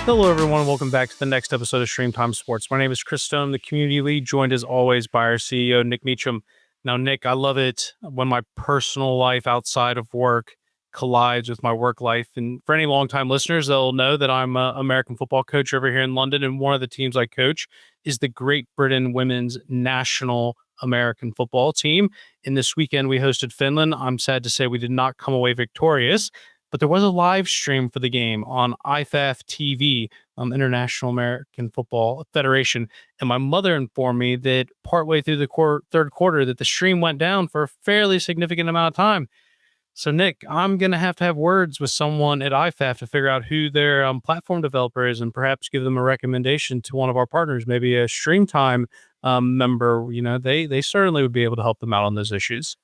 Hello, everyone. Welcome back to the next episode of Stream Time Sports. My name is Chris Stone, the community lead, joined as always by our CEO, Nick Meacham. Now, Nick, I love it when my personal life outside of work collides with my work life. And for any longtime listeners, they'll know that I'm an American football coach over here in London. And one of the teams I coach is the Great Britain Women's National American Football Team. And this weekend, we hosted Finland. I'm sad to say we did not come away victorious, but there was a live stream for the game on IFAF TV, International American Football Federation. And my mother informed me that partway through the third quarter that the stream went down for a fairly significant amount of time. So, Nick, I'm going to have words with someone at IFAF to figure out who their platform developer is and perhaps give them a recommendation to one of our partners, maybe a Stream Time member. You know, they certainly would be able to help them out on those issues.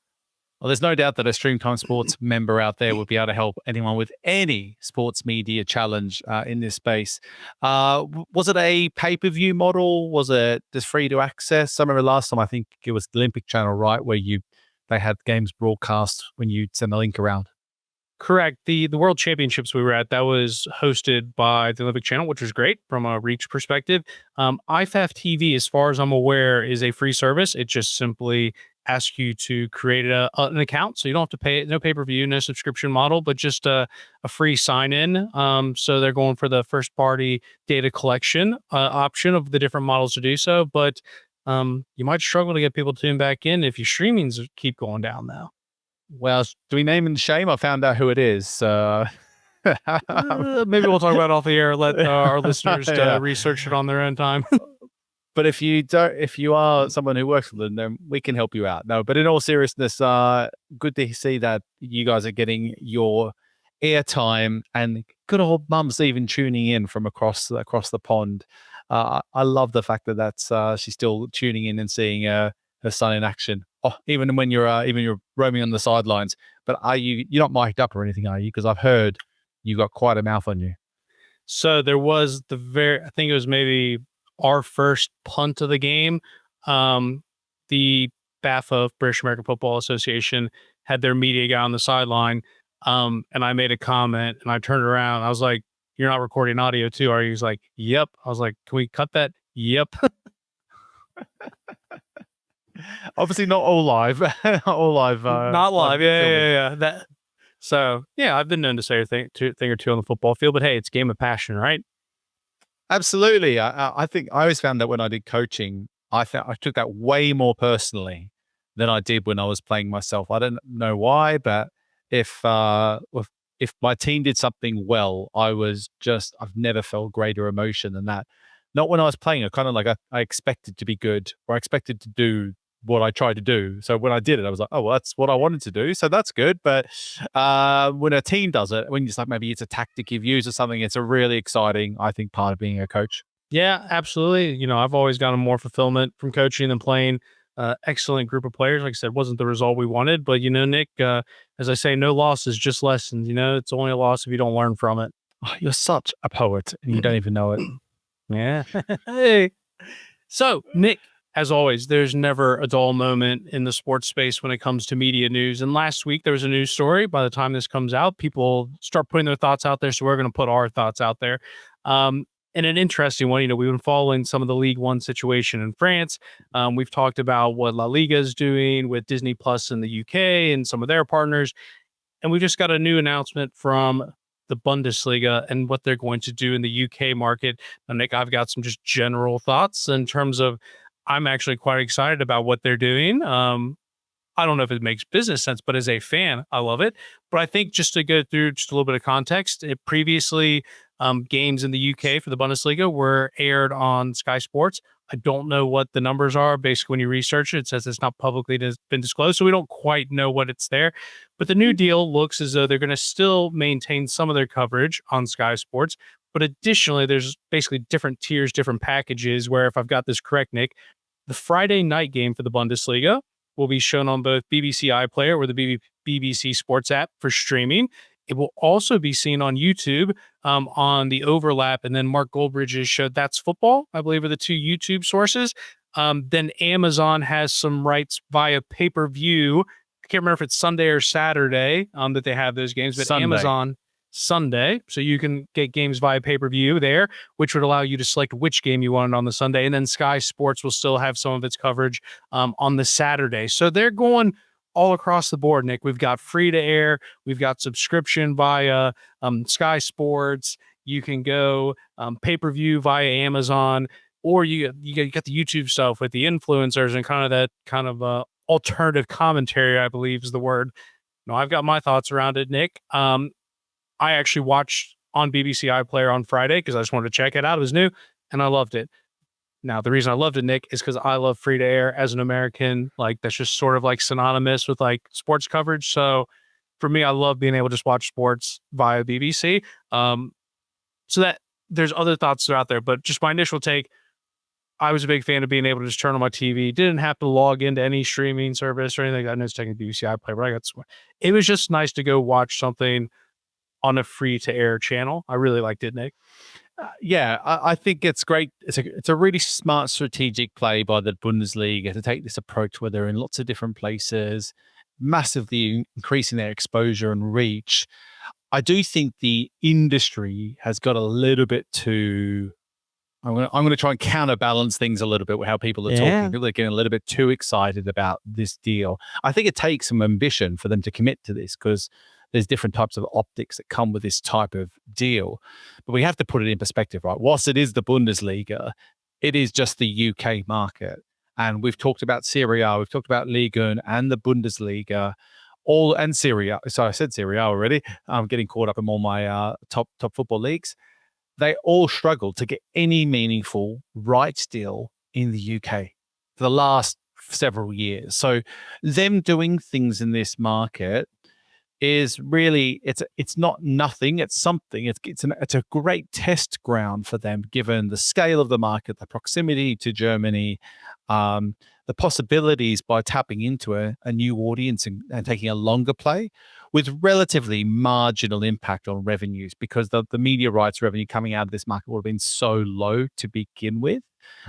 Well, there's no doubt that a Streamtime Sports member out there would be able to help anyone with any sports media challenge in this space. Was it a pay-per-view model? Was it just free to access? I remember last time, I think it was the Olympic Channel, right, where they had games broadcast when you send the link around. Correct. The World Championships we were at, that was hosted by the Olympic Channel, which was great from a reach perspective. IFAF TV, as far as I'm aware, is a free service. It just simply ask you to create an account, so you don't have to pay. No pay-per-view, no subscription model, but just a free sign-in. So they're going for the first-party data collection option of the different models to do so, but you might struggle to get people tuned back in if your streamings keep going down now. Well, do we name and shame? I found out who it is. Maybe we'll talk about it off the air. Let our listeners research it on their own time. But if you are someone who works with them, then we can help you out. No, but in all seriousness, good to see that you guys are getting your airtime and good old mum's even tuning in from across the pond. I love the fact that she's still tuning in and seeing her son in action. Oh, even when you're roaming on the sidelines. But you're not mic'd up or anything, are you? Because I've heard you got quite a mouth on you. So there was I think it was maybe our first punt of the game. The BAFA, British American Football Association, had their media guy on the sideline. And I made a comment and I turned around. I was like, "You're not recording audio too, are you?" He's like, "Yep." I was like, "Can we cut that?" "Yep." Obviously not all live. All live. Not live. Yeah. So I've been known to say a thing or two on the football field, but hey, it's a game of passion, right? Absolutely. I think I always found that when I did coaching, I took that way more personally than I did when I was playing myself. I don't know why, but if my team did something well, I've never felt greater emotion than that. Not when I was playing, I kind of like I expected to be good, or I expected to do what I tried to do. So when I did it, I was like, oh, well, that's what I wanted to do. So that's good. But when a team does it, when it's like maybe it's a tactic you've used or something, it's a really exciting, I think, part of being a coach. Yeah, absolutely. You know, I've always gotten more fulfillment from coaching than playing. Excellent group of players. Like I said, wasn't the result we wanted. But, you know, Nick, as I say, no loss is just lessons. You know, it's only a loss if you don't learn from it. Oh, you're such a poet and you don't even know it. Yeah. Hey. So, Nick, as always, there's never a dull moment in the sports space when it comes to media news. And last week, there was a news story. By the time this comes out, people start putting their thoughts out there. So we're going to put our thoughts out there. And an interesting one, you know, we've been following some of the Ligue 1 situation in France. We've talked about what LaLiga is doing with Disney Plus in the UK and some of their partners. And we just got a new announcement from the Bundesliga and what they're going to do in the UK market. Now, Nick, I've got some just general thoughts in terms of I'm actually quite excited about what they're doing. I don't know if it makes business sense, but as a fan, I love it. But I think just to go through just a little bit of context, previously games in the UK for the Bundesliga were aired on Sky Sports. I don't know what the numbers are. Basically, when you research it, it says it's not publicly been disclosed, so we don't quite know what it's there. But the new deal looks as though they're going to still maintain some of their coverage on Sky Sports. But additionally, there's basically different tiers, different packages, where if I've got this correct, Nick, the Friday night game for the Bundesliga will be shown on both BBC iPlayer or the BBC Sports app for streaming. It will also be seen on YouTube on the overlap. And then Mark Goldbridge's show That's Football, I believe, are the two YouTube sources. Then Amazon has some rights via pay-per-view. I can't remember if it's Sunday or Saturday that they have those games, but Sunday. Amazon. Sunday. So you can get games via pay-per-view there, which would allow you to select which game you wanted on the Sunday. And then Sky Sports will still have some of its coverage on the Saturday. So they're going all across the board, Nick. We've got free to air, we've got subscription via Sky Sports. You can go pay-per-view via Amazon, or you got the YouTube stuff with the influencers and kind of that kind of alternative commentary, I believe is the word. No, I've got my thoughts around it, Nick. I actually watched on BBC iPlayer on Friday because I just wanted to check it out. It was new and I loved it. Now, the reason I loved it, Nick, is because I love free to air as an American. Like, that's just sort of like synonymous with like sports coverage. So for me, I love being able to just watch sports via BBC. So that there's other thoughts that are out there, but just my initial take, I was a big fan of being able to just turn on my TV. Didn't have to log into any streaming service or anything. I know it's taking BBC iPlayer, but it was just nice to go watch something on a free to air channel. I really liked it, Nick. I think it's great. It's a really smart strategic play by the Bundesliga to take this approach where they're in lots of different places, massively increasing their exposure and reach. I do think the industry has got a little bit too. I'm going to try and counterbalance things a little bit with how people are talking. People are getting a little bit too excited about this deal. I think it takes some ambition for them to commit to this because there's different types of optics that come with this type of deal. But we have to put it in perspective, right? Whilst it is the Bundesliga, it is just the UK market. And we've talked about Serie A, we've talked about Ligue and the Bundesliga, and Serie A. So I said Serie A already. I'm getting caught up in all my top football leagues. They all struggle to get any meaningful rights deal in the UK for the last several years. So them doing things in this market is really it's not nothing. It's something. It's a great test ground for them, given the scale of the market, the proximity to Germany, the possibilities by tapping into a new audience and taking a longer play with relatively marginal impact on revenues, because the media rights revenue coming out of this market would have been so low to begin with.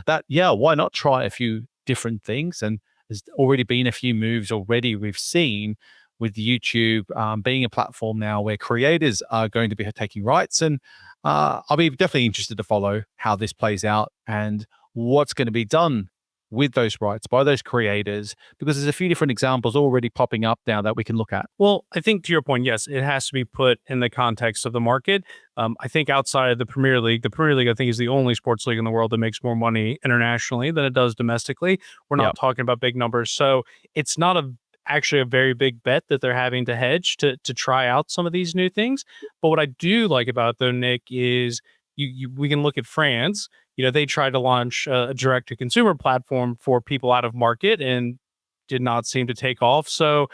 That why not try a few different things? And there's already been a few moves already we've seen with YouTube being a platform now where creators are going to be taking rights. And I'll be definitely interested to follow how this plays out and what's going to be done with those rights by those creators, because there's a few different examples already popping up now that we can look at. Well, I think to your point, yes, it has to be put in the context of the market. I think outside of the Premier League, I think is the only sports league in the world that makes more money internationally than it does domestically. We're not talking about big numbers. So it's not actually a very big bet that they're having to hedge to try out some of these new things. But what I do like about it, though, Nick, is we can look at France. They tried to launch a direct-to-consumer platform for people out of market and did not seem to take off. So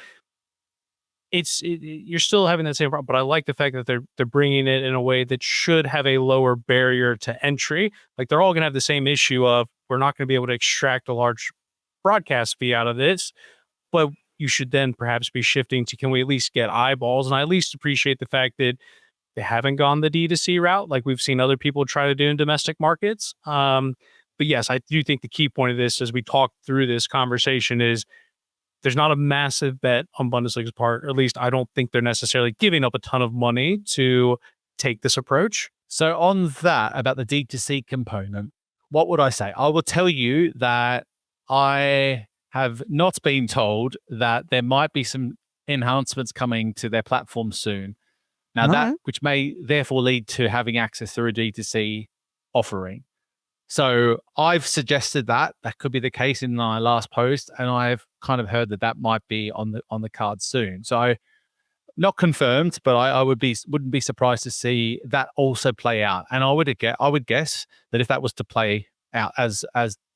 you're still having that same problem. But I like the fact that they're bringing it in a way that should have a lower barrier to entry. Like, they're all going to have the same issue of we're not going to be able to extract a large broadcast fee out of this, but you should then perhaps be shifting to, can we at least get eyeballs? And I at least appreciate the fact that they haven't gone the D2C route like we've seen other people try to do in domestic markets. But yes, I do think the key point of this as we talk through this conversation is there's not a massive bet on Bundesliga's part, or at least I don't think they're necessarily giving up a ton of money to take this approach. So on that, about the D2C component, what would I say? I will tell you that I have not been told that there might be some enhancements coming to their platform soon. Now, which may therefore lead to having access through a D2C offering. So I've suggested that could be the case in my last post, and I've kind of heard that might be on the card soon. So not confirmed, but I wouldn't be surprised to see that also play out. And I would guess that if that was to play out as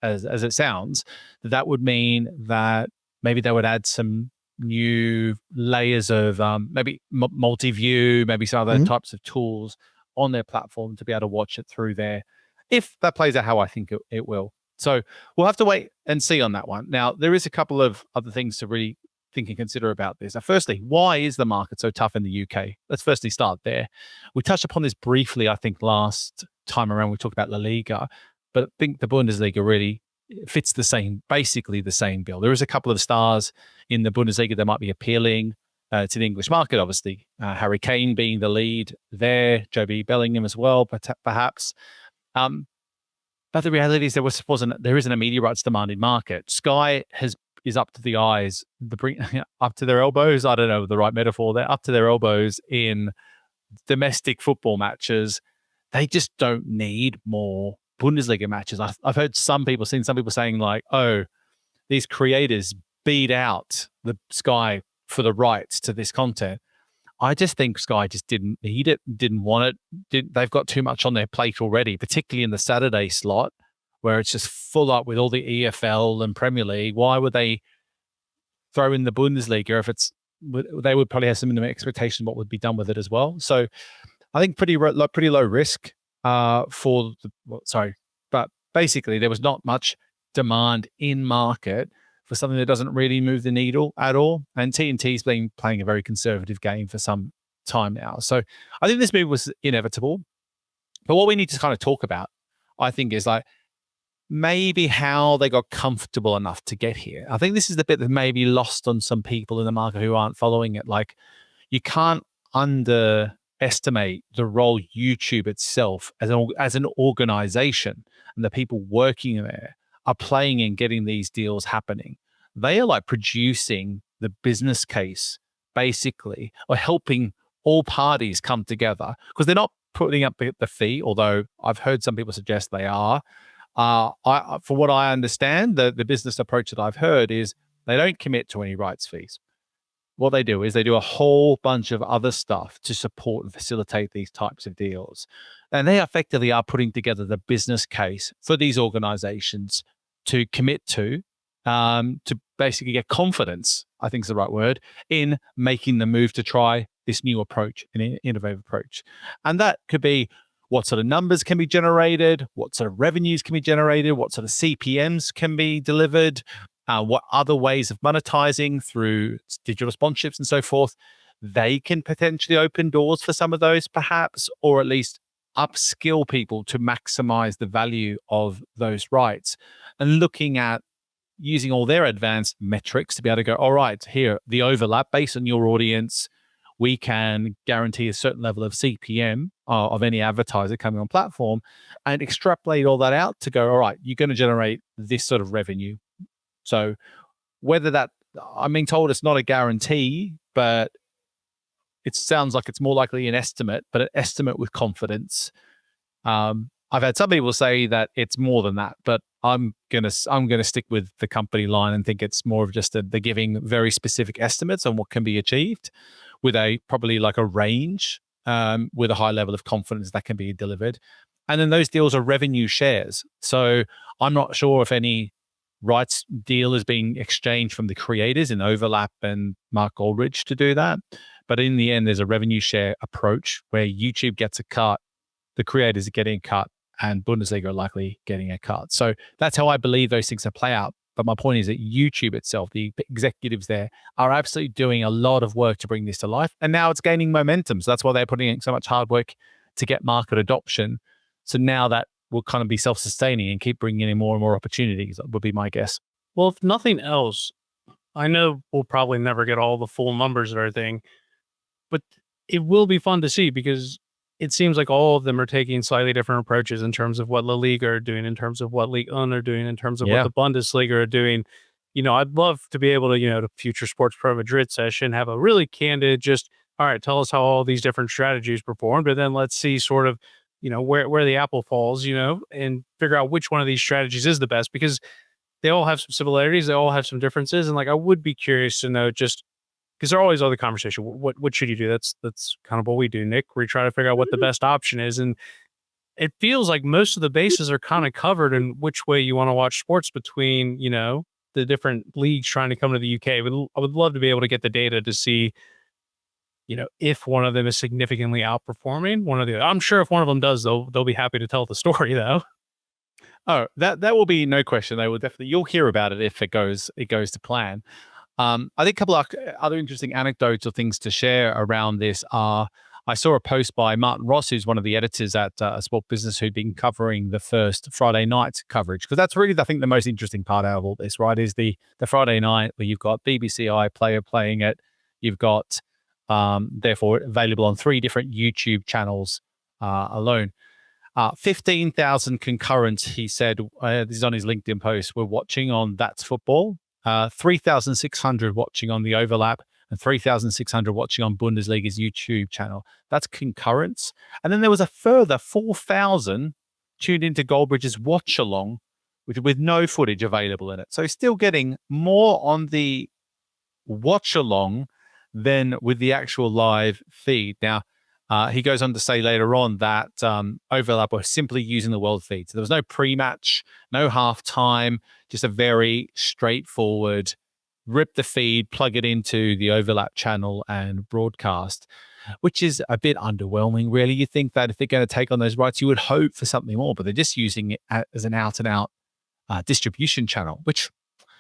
it sounds, that would mean that maybe they would add some new layers of maybe multi-view, maybe some other types of tools on their platform to be able to watch it through there, if that plays out how I think it will. So we'll have to wait and see on that one. Now, there is a couple of other things to really think and consider about this. Now, firstly, why is the market so tough in the UK? Let's firstly start there. We touched upon this briefly, I think, last time around. We talked about LaLiga, but I think the Bundesliga really fits basically the same bill. There is a couple of stars in the Bundesliga that might be appealing. to the English market, obviously. Harry Kane being the lead there, Joby Bellingham as well, but perhaps. But the reality is there isn't a media rights demanding market. Sky is up to the eyes, up to their elbows. I don't know the right metaphor. They're up to their elbows in domestic football matches. They just don't need more Bundesliga matches. I've seen some people saying like, "Oh, these creators beat out the Sky for the rights to this content." I just think Sky just didn't need it, didn't want it. They've got too much on their plate already, particularly in the Saturday slot, where it's just full up with all the EFL and Premier League. Why would they throw in the Bundesliga if they would probably have some expectation of what would be done with it as well. So I think pretty low risk but basically there was not much demand in market for something that doesn't really move the needle at all. And TNT's been playing a very conservative game for some time now. So I think this move was inevitable. But what we need to kind of talk about, I think, is like maybe how they got comfortable enough to get here. I think this is the bit that may be lost on some people in the market who aren't following it. Like, you can't underestimate the role YouTube itself as an organization and the people working there are playing in getting these deals happening. They are like producing the business case, basically, or helping all parties come together, because they're not putting up the fee, although I've heard some people suggest they are. For what I understand, the business approach that I've heard is they don't commit to any rights fees. What they do is they do a whole bunch of other stuff to support and facilitate these types of deals. And they effectively are putting together the business case for these organizations to commit to basically get confidence, I think is the right word, in making the move to try this new approach, an innovative approach. And that could be what sort of numbers can be generated, what sort of revenues can be generated, what sort of CPMs can be delivered, what other ways of monetizing through digital sponsorships and so forth. They can potentially open doors for some of those, perhaps, or at least upskill people to maximize the value of those rights, and looking at using all their advanced metrics to be able to go, all right, here, the overlap based on your audience, we can guarantee a certain level of CPM of any advertiser coming on platform, and extrapolate all that out to go, all right, you're going to generate this sort of revenue. So whether that, I'm being told it's not a guarantee, but it sounds like it's more likely an estimate, but an estimate with confidence. I've had some people say that it's more than that, but I'm gonna stick with the company line and think it's more of just they're giving very specific estimates on what can be achieved, with probably like a range, with a high level of confidence that can be delivered. And then those deals are revenue shares. So I'm not sure if any rights deal is being exchanged from the creators in Overlap and Mark Aldridge to do that. But in the end, there's a revenue share approach where YouTube gets a cut, the creators are getting a cut, and Bundesliga are likely getting a cut. So that's how I believe those things will play out. But my point is that YouTube itself, the executives there, are absolutely doing a lot of work to bring this to life. And now it's gaining momentum. So that's why they're putting in so much hard work to get market adoption. So now that will kind of be self-sustaining and keep bringing in more and more opportunities, would be my guess. Well, if nothing else, I know we'll probably never get all the full numbers and everything, but it will be fun to see, because it seems like all of them are taking slightly different approaches in terms of what LaLiga are doing, in terms of what Ligue 1 are doing, in terms of what the Bundesliga are doing. I'd love to be able to, the Future Sports Pro Madrid session, have a really candid, just, all right, tell us how all these different strategies performed, but then let's see sort of, where the apple falls, and figure out which one of these strategies is the best, because they all have some similarities, they all have some differences. And like, I would be curious to know, just because there are always other conversation. What should you do? That's kind of what we do, Nick. We try to figure out what the best option is. And it feels like most of the bases are kind of covered in which way you want to watch sports between, the different leagues trying to come to the UK. I would love to be able to get the data to see, if one of them is significantly outperforming one of the other. I'm sure if one of them does, they'll be happy to tell the story, though. Oh, that will be no question. They will definitely, you'll hear about it if it goes to plan. I think a couple of other interesting anecdotes or things to share around this are, I saw a post by Martin Ross, who's one of the editors at Sport Business, who'd been covering the first Friday night coverage, because that's really, I think, the most interesting part out of all this, right, is the Friday night where you've got BBC iPlayer playing it, you've got therefore available on 3 different YouTube channels alone. 15,000 concurrents, he said, this is on his LinkedIn post, were watching on That's Football, 3,600 watching on The Overlap, and 3,600 watching on Bundesliga's YouTube channel. That's concurrents. And then there was a further 4,000 tuned into Goldbridge's watch along, with no footage available in it. So still getting more on the watch along than with the actual live feed. Now, he goes on to say later on that Overlap were simply using the world feed. So there was no pre-match, no halftime, just a very straightforward rip the feed, plug it into the Overlap channel and broadcast, which is a bit underwhelming, really. You think that if they're going to take on those rights, you would hope for something more, but they're just using it as an out-and-out distribution channel, which,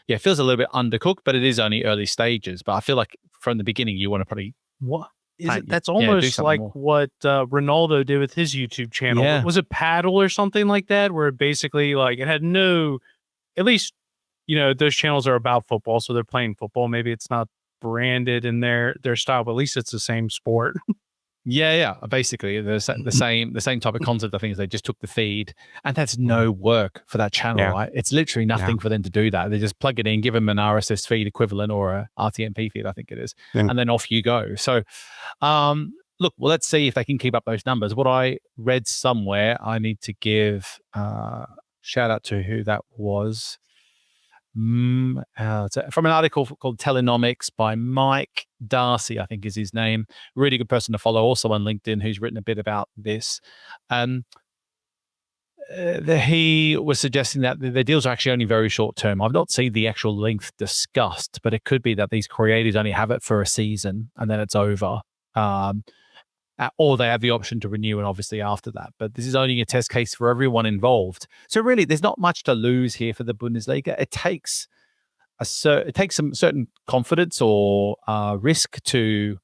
yeah, feels a little bit undercooked, but it is only early stages. But I feel like from the beginning, you want to probably... What is it? That's almost like more. What Ronaldo did with his YouTube channel. Yeah. Was it Paddle or something like that, where basically like it had no, at least, those channels are about football, so they're playing football. Maybe it's not branded in their style, but at least it's the same sport. Yeah. Basically, the same type of concept. I think is they just took the feed, and that's no work for that channel. Yeah. Right? It's literally nothing for them to do that. They just plug it in, give them an RSS feed equivalent or a RTMP feed, I think it is, and then off you go. So, look, well, let's see if they can keep up those numbers. What I read somewhere, I need to give shout out to who that was. From an article called Telenomics by Mike Darcy, I think is his name. Really good person to follow, also on LinkedIn, who's written a bit about this. He was suggesting that the deals are actually only very short term. I've not seen the actual length discussed, but it could be that these creators only have it for a season and then it's over. Or they have the option to renew, and obviously after that. But this is only a test case for everyone involved. So really, there's not much to lose here for the Bundesliga. It takes some certain confidence or risk to,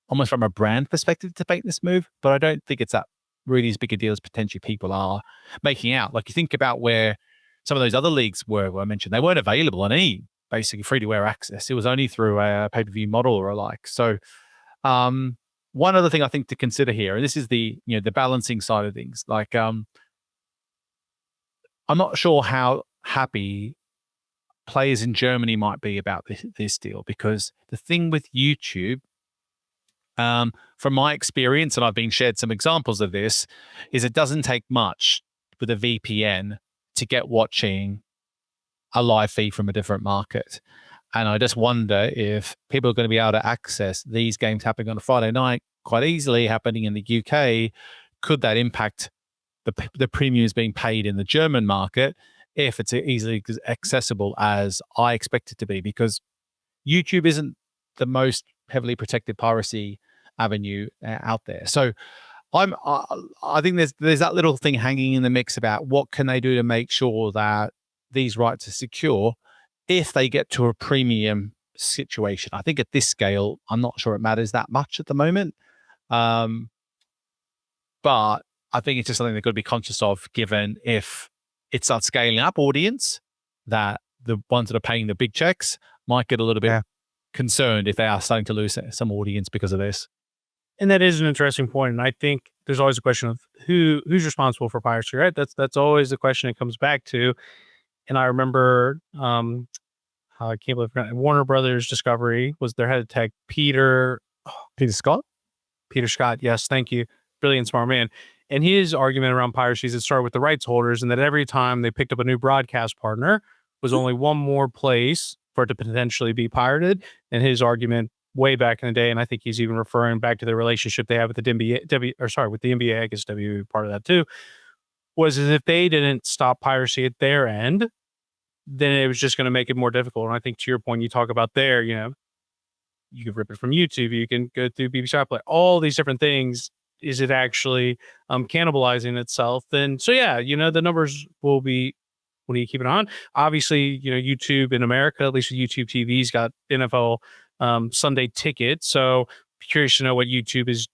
almost from a brand perspective, to make this move. But I don't think it's that really as big a deal as potentially people are making out. Like, you think about where some of those other leagues were I mentioned, they weren't available on any basically free-to-air access. It was only through a pay-per-view model or alike. So, one other thing I think to consider here, and this is the balancing side of things. Like, I'm not sure how happy players in Germany might be about this deal, because the thing with YouTube, from my experience, and I've been shared some examples of this, is it doesn't take much with a VPN to get watching a live feed from a different market. And I just wonder if people are going to be able to access these games happening on a Friday night quite easily happening in the UK. Could that impact the premiums being paid in the German market if it's easily accessible as I expect it to be? Because YouTube isn't the most heavily protected piracy avenue out there. So I think there's that little thing hanging in the mix about what can they do to make sure that these rights are secure if they get to a premium situation. I think at this scale, I'm not sure it matters that much at the moment. But I think it's just something they've got to be conscious of, given if it starts scaling up audience, that the ones that are paying the big checks might get a little bit concerned if they are starting to lose some audience because of this. And that is an interesting point. And I think there's always a question of who's responsible for piracy, right? That's always the question it comes back to. And I remember, I can't believe Warner Brothers Discovery was their head of tech, Peter Scott. Peter Scott, yes, thank you. Brilliant, smart man. And his argument around piracy is it started with the rights holders, and that every time they picked up a new broadcast partner was only one more place for it to potentially be pirated. And his argument way back in the day, and I think he's even referring back to the relationship they have with the NBA, with the NBA, I guess W part of that too, was as if they didn't stop piracy at their end, then it was just going to make it more difficult. And I think to your point, you talk about there, you can rip it from YouTube, you can go through BBC iPlayer, all these different things. Is it actually cannibalizing itself? Then, so yeah, the numbers will be, when you keep it on. Obviously, YouTube in America, at least with YouTube TV's got NFL Sunday Ticket. So curious to know what YouTube is,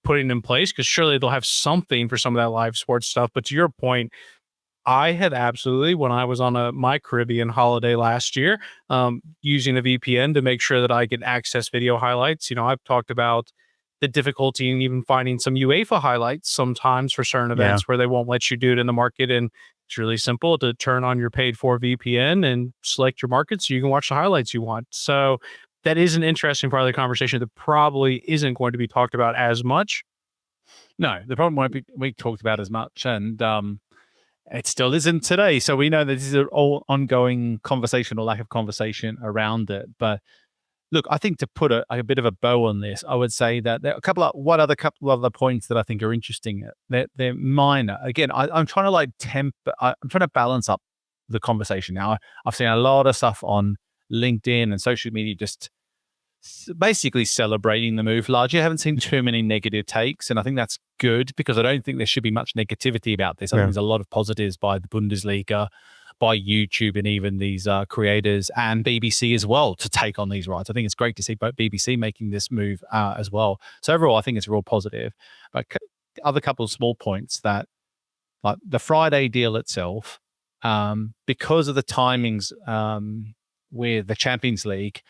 putting in place, because surely they'll have something for some of that live sports stuff. But to your point, I had absolutely, when I was on my Caribbean holiday last year, using a VPN to make sure that I could access video highlights. I've talked about the difficulty in even finding some UEFA highlights sometimes for certain Yeah. events where they won't let you do it in the market. And it's really simple to turn on your paid for VPN and select your market so you can watch the highlights you want. So that is an interesting part of the conversation that probably isn't going to be talked about as much. No, the problem won't be talked about as much, and it still isn't today. So we know that this is an all ongoing conversation or lack of conversation around it. But look, I think to put a bit of a bow on this, I would say that there are couple other points that I think are interesting. They're minor. Again, I'm trying to I'm trying to balance up the conversation. Now, I've seen a lot of stuff on LinkedIn and social media just basically celebrating the move largely. I haven't seen too many negative takes, and I think that's good because I don't think there should be much negativity about this. I think there's a lot of positives by the Bundesliga, by YouTube, and even these creators and BBC as well to take on these rights. I think it's great to see both BBC making this move as well. So overall, I think it's real positive. But other couple of small points that, like the Friday deal itself, because of the timings with the Champions League,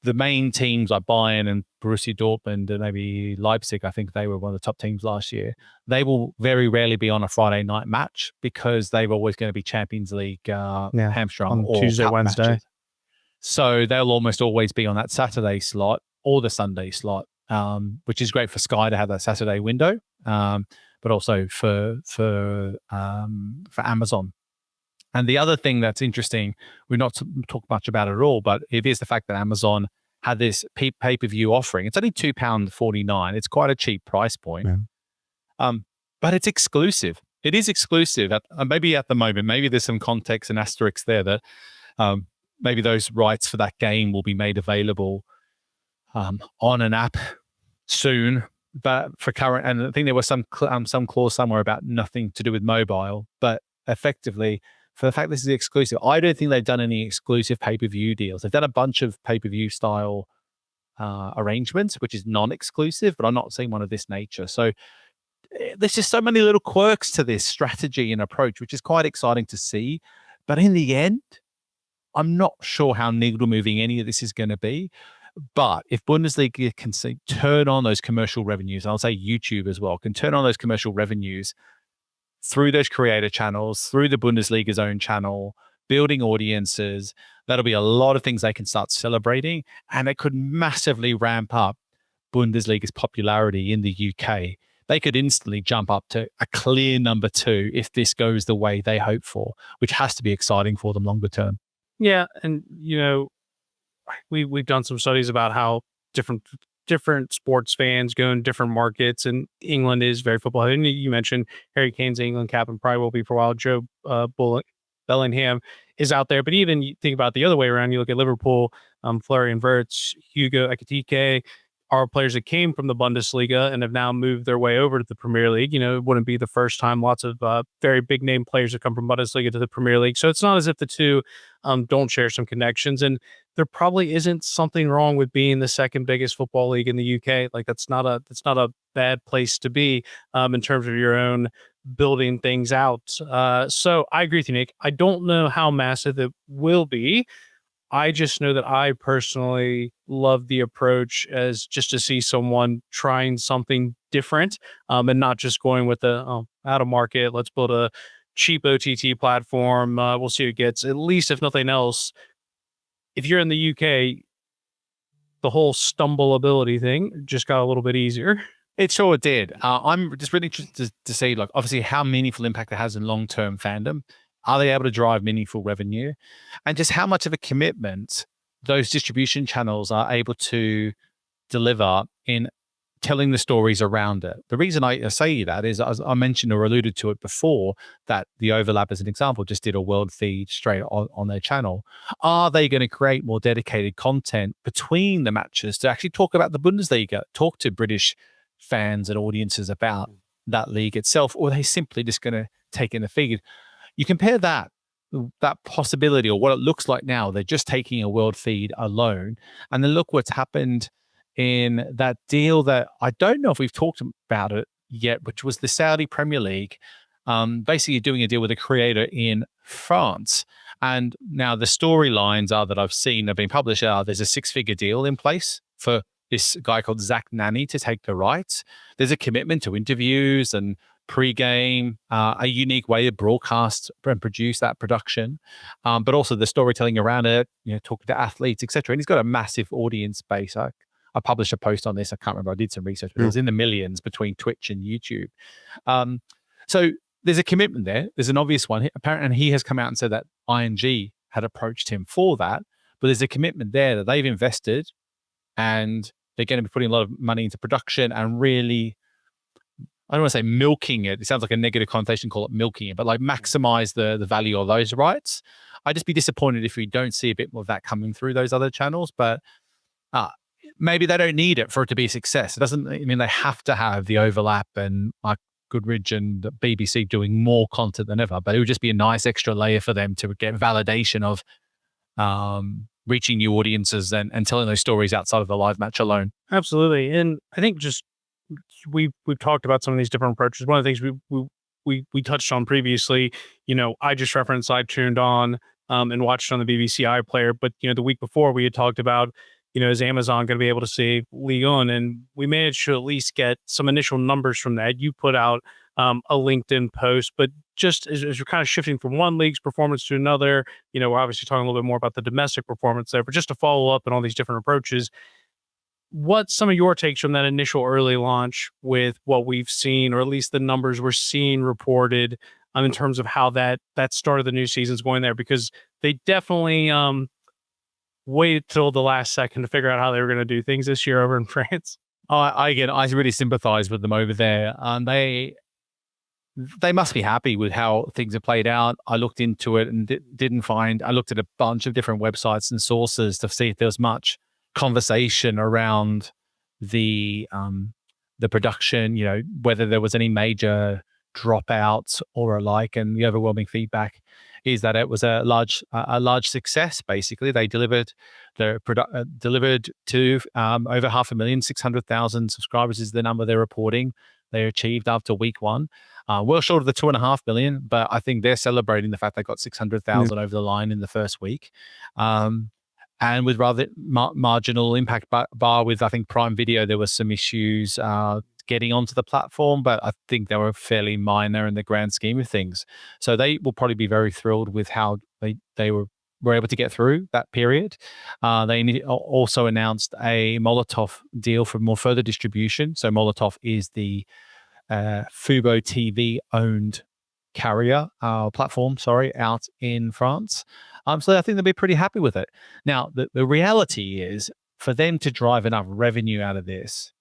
the main teams like Bayern and Borussia Dortmund and maybe Leipzig, I think they were one of the top teams last year. They will very rarely be on a Friday night match because they're always going to be Champions League hamstrung on or Tuesday, cup Wednesday. matches. So they'll almost always be on that Saturday slot or the Sunday slot, which is great for Sky to have that Saturday window, but also for Amazon. And the other thing that's interesting, we've not talked much about it at all, but it is the fact that Amazon had this pay-per-view offering. It's only £2.49. It's quite a cheap price point. Yeah. But it's exclusive. It is exclusive. Maybe at the moment, maybe there's some context and asterisks there that maybe those rights for that game will be made available on an app soon. But for current, and I think there was some clause somewhere about nothing to do with mobile, but effectively, for the fact this is exclusive, I don't think they've done any exclusive pay-per-view deals. They've done a bunch of pay-per-view style arrangements, which is non-exclusive, but I'm not seeing one of this nature. So there's just so many little quirks to this strategy and approach, which is quite exciting to see. But in the end, I'm not sure how needle-moving any of this is going to be. But if Bundesliga can turn on those commercial revenues, and I'll say YouTube as well, can turn on those commercial revenues through those creator channels, through the Bundesliga's own channel, building audiences, that'll be a lot of things they can start celebrating. And it could massively ramp up Bundesliga's popularity in the UK. They could instantly jump up to a clear number 2 if this goes the way they hope for, which has to be exciting for them longer term. Yeah. And, we've done some studies about how different sports fans go in different markets, and England is very football heavy. And you mentioned Harry Kane's England cap and probably will be for a while. Joe Bellingham is out there, but even you think about the other way around, you look at Liverpool, Florian Wirtz, Hugo Ekitike are players that came from the Bundesliga and have now moved their way over to the Premier League. It wouldn't be the first time lots of very big name players have come from Bundesliga to the Premier League. So it's not as if the two don't share some connections. And there probably isn't something wrong with being the second biggest football league in the UK. Like that's not a bad place to be in terms of your own building things out. So I agree with you, Nick. I don't know how massive it will be. I just know that I personally love the approach as just to see someone trying something different and not just going with the out of market. Let's build a cheap OTT platform. We'll see who gets. At least, if nothing else, if you're in the UK, the whole stumbleability thing just got a little bit easier. It sure did. I'm just really interested to see, like, obviously how meaningful impact it has in long-term fandom. Are they able to drive meaningful revenue? And just how much of a commitment those distribution channels are able to deliver in telling the stories around it. The reason I say that is, as I mentioned or alluded to it before, that the Overlap, as an example, just did a world feed straight on their channel. Are they going to create more dedicated content between the matches to actually talk about the Bundesliga, talk to British fans and audiences about that league itself, or are they simply just going to take in the feed? You compare that possibility or what it looks like now, they're just taking a world feed alone. And then look what's happened in that deal that I don't know if we've talked about it yet, which was the Saudi Premier League basically doing a deal with a creator in France. And now the storylines are that I've seen have been published there's a 6-figure deal in place for this guy called Zach Nani to take the rights. There's a commitment to interviews and pre-game, a unique way to broadcast and produce that production, but also the storytelling around it, talking to athletes, etc. And he's got a massive audience base. I published a post on this. I can't remember. I did some research, but it was in the millions between Twitch and YouTube. So there's a commitment there. There's an obvious one. Apparently, he has come out and said that ING had approached him for that, but there's a commitment there that they've invested and they're going to be putting a lot of money into production and really, I don't want to say milking it. It sounds like a negative connotation, call it milking it, but like maximize the value of those rights. I'd just be disappointed if we don't see a bit more of that coming through those other channels, but maybe they don't need it for it to be a success. It doesn't mean they have to have the overlap and like Goodridge and the BBC doing more content than ever, but it would just be a nice extra layer for them to get validation of reaching new audiences and telling those stories outside of the live match alone. Absolutely. And I think just we've talked about some of these different approaches. One of the things we touched on previously, I just referenced, I tuned on and watched on the BBC iPlayer, but the week before we had talked about, is Amazon going to be able to see Ligue 1? And we managed to at least get some initial numbers from that. You put out a LinkedIn post, but just as you're kind of shifting from one league's performance to another, we're obviously talking a little bit more about the domestic performance there, but just to follow up on all these different approaches, what's some of your takes from that initial early launch with what we've seen, or at least the numbers we're seeing reported in terms of how that start of the new season's going there? Because they definitely waited till the last second to figure out how they were going to do things this year over in France. I really sympathize with them over there. They must be happy with how things have played out. I looked into it and I looked at a bunch of different websites and sources to see if there was much conversation around the production, whether there was any major dropouts or alike. And the overwhelming feedback is that it was a large success. Basically, they delivered to over 500,000, 600,000 subscribers is the number they're reporting. They achieved after week one, well short of the 2.5 million, but I think they're celebrating the fact they got 600,000 over the line in the first week. And with rather marginal impact, bar with, I think, Prime Video, there was some issues getting onto the platform, but I think they were fairly minor in the grand scheme of things. So they will probably be very thrilled with how they were able to get through that period. They also announced a Molotov deal for more further distribution. So Molotov is the Fubo TV owned carrier platform, out in France. So I think they'll be pretty happy with it. Now, the reality is, for them to drive enough revenue out of this,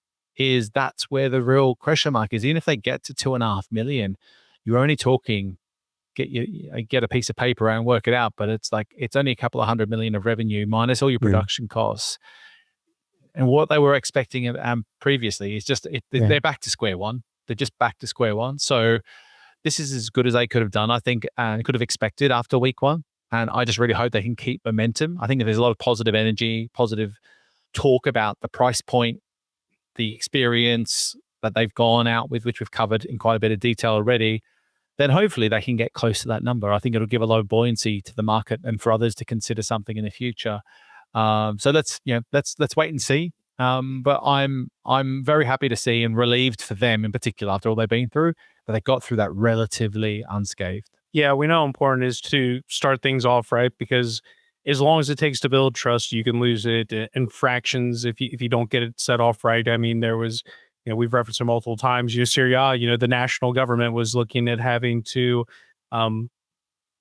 that's where the real question mark is. Even if they get to 2.5 million, you're only talking, get a piece of paper and work it out, but it's only a couple of 100 million of revenue minus all your production costs. And what they were expecting previously is they're back to square one. They're just back to square one. So this is as good as they could have done, I think, and could have expected after week one. And I just really hope they can keep momentum. I think there's a lot of positive energy, positive talk about the price point, the experience that they've gone out with, which we've covered in quite a bit of detail already. Then hopefully they can get close to that number. I think it'll give a lot of buoyancy to the market and for others to consider something in the future. So let's wait and see. But I'm very happy to see and relieved for them in particular, after all they've been through, that they got through that relatively unscathed. Yeah, we know how important it is to start things off right, because as long as it takes to build trust, you can lose it in fractions if you don't get it set off right. I mean, there was, we've referenced it multiple times. Serie A, the national government was looking at having to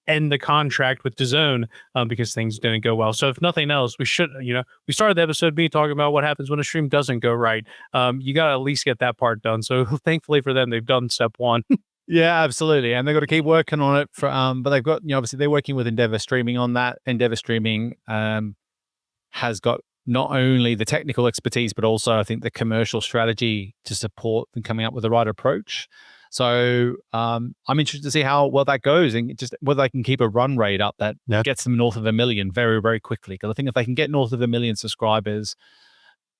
end the contract with DAZN because things didn't go well. So if nothing else, we should, we started the episode talking about what happens when a stream doesn't go right. You got to at least get that part done. So thankfully for them, they've done step one. Yeah, absolutely. And they've got to keep working on it but they've got, obviously they're working with Endeavour Streaming on that. Endeavour Streaming has got not only the technical expertise, but also I think the commercial strategy to support them coming up with the right approach. So I'm interested to see how well that goes, and just whether they can keep a run rate up that gets them north of 1 million very, very quickly. Because I think if they can get north of 1 million subscribers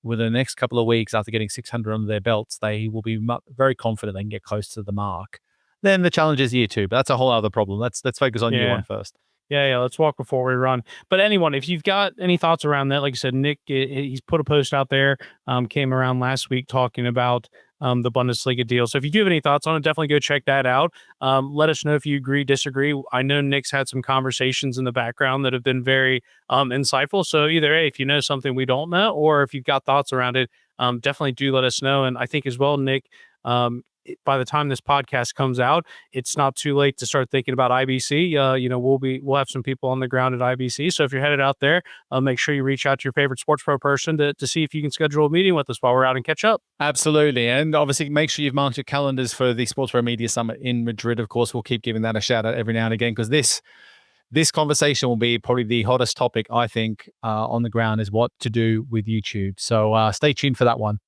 within the next couple of weeks after getting 600 under their belts, they will be very confident they can get close to the mark. then the challenge is year 2. But that's a whole other problem. Let's focus on year Yeah. 1 first. Yeah. Let's walk before we run. But anyone, if you've got any thoughts around that, like I said, Nick, he's put a post out there, came around last week talking about the Bundesliga deal. So if you do have any thoughts on it, definitely go check that out. Let us know if you agree, disagree. I know Nick's had some conversations in the background that have been very insightful. So either A, if you know something we don't know, or if you've got thoughts around it, definitely do let us know. And I think as well, Nick, by the time this podcast comes out, it's not too late to start thinking about IBC. We'll have some people on the ground at IBC. So if you're headed out there, make sure you reach out to your favorite sports pro person to see if you can schedule a meeting with us while we're out and catch up. Absolutely. And obviously make sure you've marked your calendars for the Sports Pro Media Summit in Madrid. Of course, we'll keep giving that a shout out every now and again, because this conversation will be probably the hottest topic, I think, on the ground, is what to do with YouTube. So stay tuned for that one.